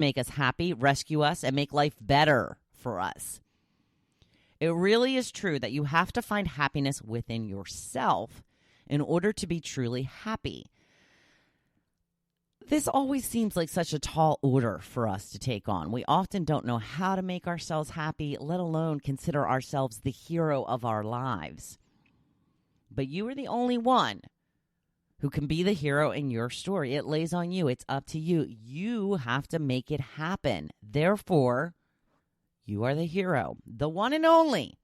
make us happy, rescue us, and make life better for us. It really is true that you have to find happiness within yourself in order to be truly happy. This always seems like such a tall order for us to take on. We often don't know how to make ourselves happy, let alone consider ourselves the hero of our lives. But you are the only one who can be the hero in your story. It lays on you. It's up to you. You have to make it happen. Therefore, you are the hero, the one and only.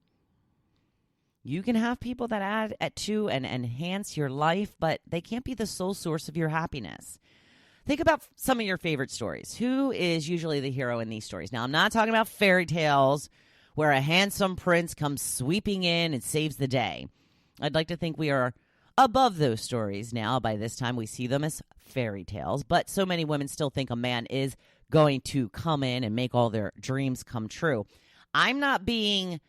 You can have people that add to and enhance your life, but they can't be the sole source of your happiness. Think about some of your favorite stories. Who is usually the hero in these stories? Now, I'm not talking about fairy tales where a handsome prince comes sweeping in and saves the day. I'd like to think we are above those stories now. By this time, we see them as fairy tales. But so many women still think a man is going to come in and make all their dreams come true. I'm not being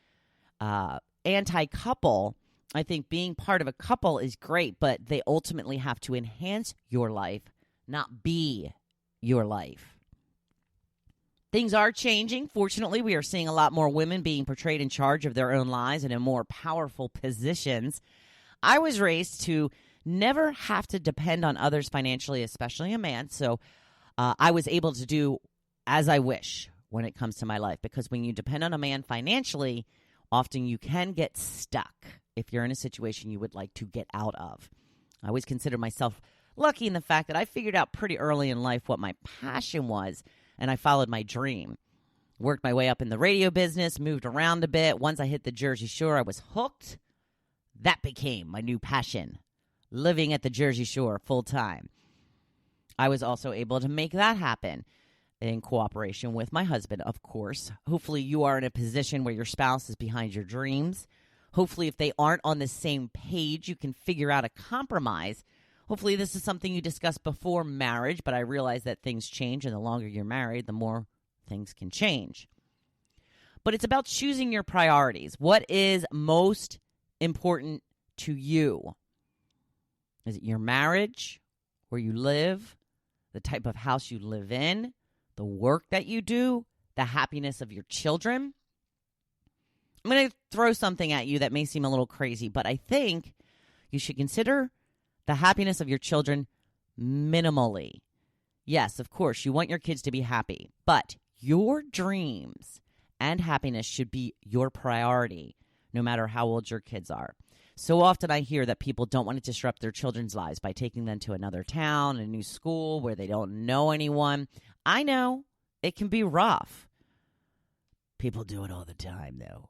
anti-couple. I think being part of a couple is great, but they ultimately have to enhance your life, not be your life. Things are changing. Fortunately, we are seeing a lot more women being portrayed in charge of their own lives and in more powerful positions. I was raised to never have to depend on others financially, especially a man. So I was able to do as I wish when it comes to my life, because when you depend on a man financially, often you can get stuck if you're in a situation you would like to get out of. I always consider myself lucky in the fact that I figured out pretty early in life what my passion was, and I followed my dream. Worked my way up in the radio business, moved around a bit. Once I hit the Jersey Shore, I was hooked. That became my new passion, living at the Jersey Shore full time. I was also able to make that happen in cooperation with my husband, of course. Hopefully you are in a position where your spouse is behind your dreams. Hopefully if they aren't on the same page, you can figure out a compromise. Hopefully this is something you discussed before marriage, but I realize that things change, and the longer you're married, the more things can change. But it's about choosing your priorities. What is most important to you? Is it your marriage, where you live, the type of house you live in, the work that you do, the happiness of your children? I'm going to throw something at you that may seem a little crazy, but I think you should consider the happiness of your children minimally. Yes, of course, you want your kids to be happy, but your dreams and happiness should be your priority, no matter how old your kids are. So often I hear that people don't want to disrupt their children's lives by taking them to another town, a new school where they don't know anyone. I know it can be rough. People do it all the time, though.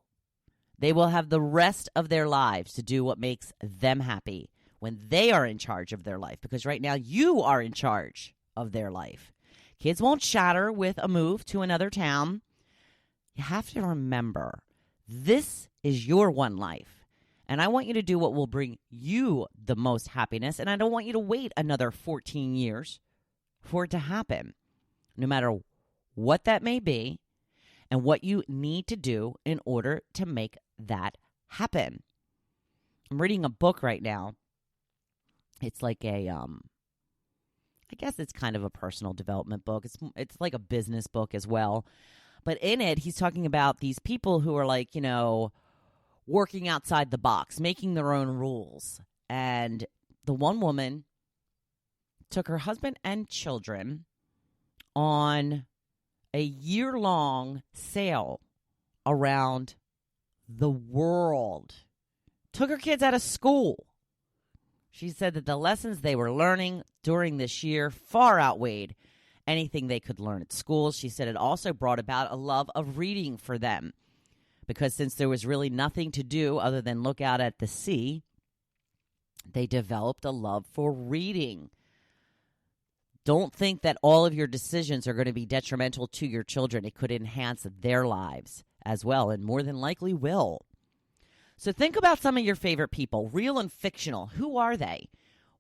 They will have the rest of their lives to do what makes them happy when they are in charge of their life, because right now you are in charge of their life. Kids won't shatter with a move to another town. You have to remember, this is your one life, and I want you to do what will bring you the most happiness, and I don't want you to wait another 14 years for it to happen, no matter what that may be and what you need to do in order to make that happen. I'm reading a book right now. It's like a, I guess it's kind of a personal development book. It's like a business book as well. But in it, he's talking about these people who are like, working outside the box, making their own rules. And the one woman took her husband and children on a year-long sail around the world. Took her kids out of school. She said that the lessons they were learning during this year far outweighed anything they could learn at school. She said it also brought about a love of reading for them, because since there was really nothing to do other than look out at the sea, they developed a love for reading. Don't think that all of your decisions are going to be detrimental to your children. It could enhance their lives as well, and more than likely will. So think about some of your favorite people, real and fictional. Who are they?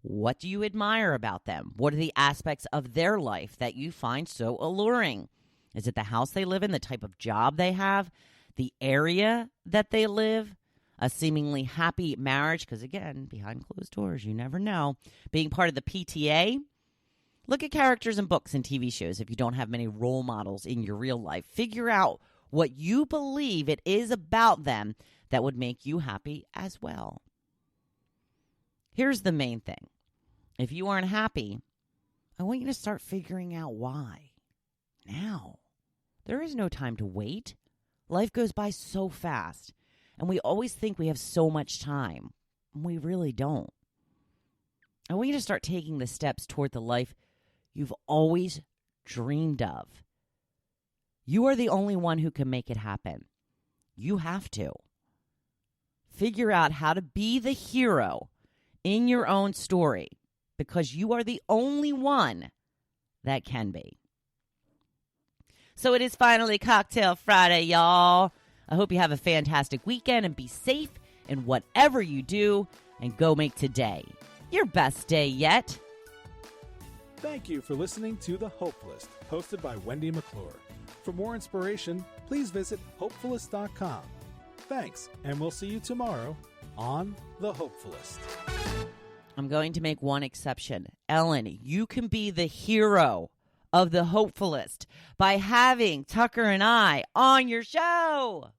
What do you admire about them? What are the aspects of their life that you find so alluring? Is it the house they live in, the type of job they have, the area that they live, a seemingly happy marriage? Because again, behind closed doors, you never know. Being part of the PTA, Look at characters in books and TV shows if you don't have many role models in your real life. Figure out what you believe it is about them that would make you happy as well. Here's the main thing. If you aren't happy, I want you to start figuring out why. Now. There is no time to wait. Life goes by so fast, and we always think we have so much time. We really don't. I want you to start taking the steps toward the life you've always dreamed of. You are the only one who can make it happen. You have to. Figure out how to be the hero in your own story, because you are the only one that can be. So it is finally Cocktail Friday, y'all. I hope you have a fantastic weekend and be safe in whatever you do, and go make today your best day yet. Thank you for listening to The Hopefulist, hosted by Wendy McClure. For more inspiration, please visit Hopefulist.com. Thanks, and we'll see you tomorrow on The Hopefulist. I'm going to make one exception. Ellen, you can be the hero of The Hopefulist by having Tucker and I on your show.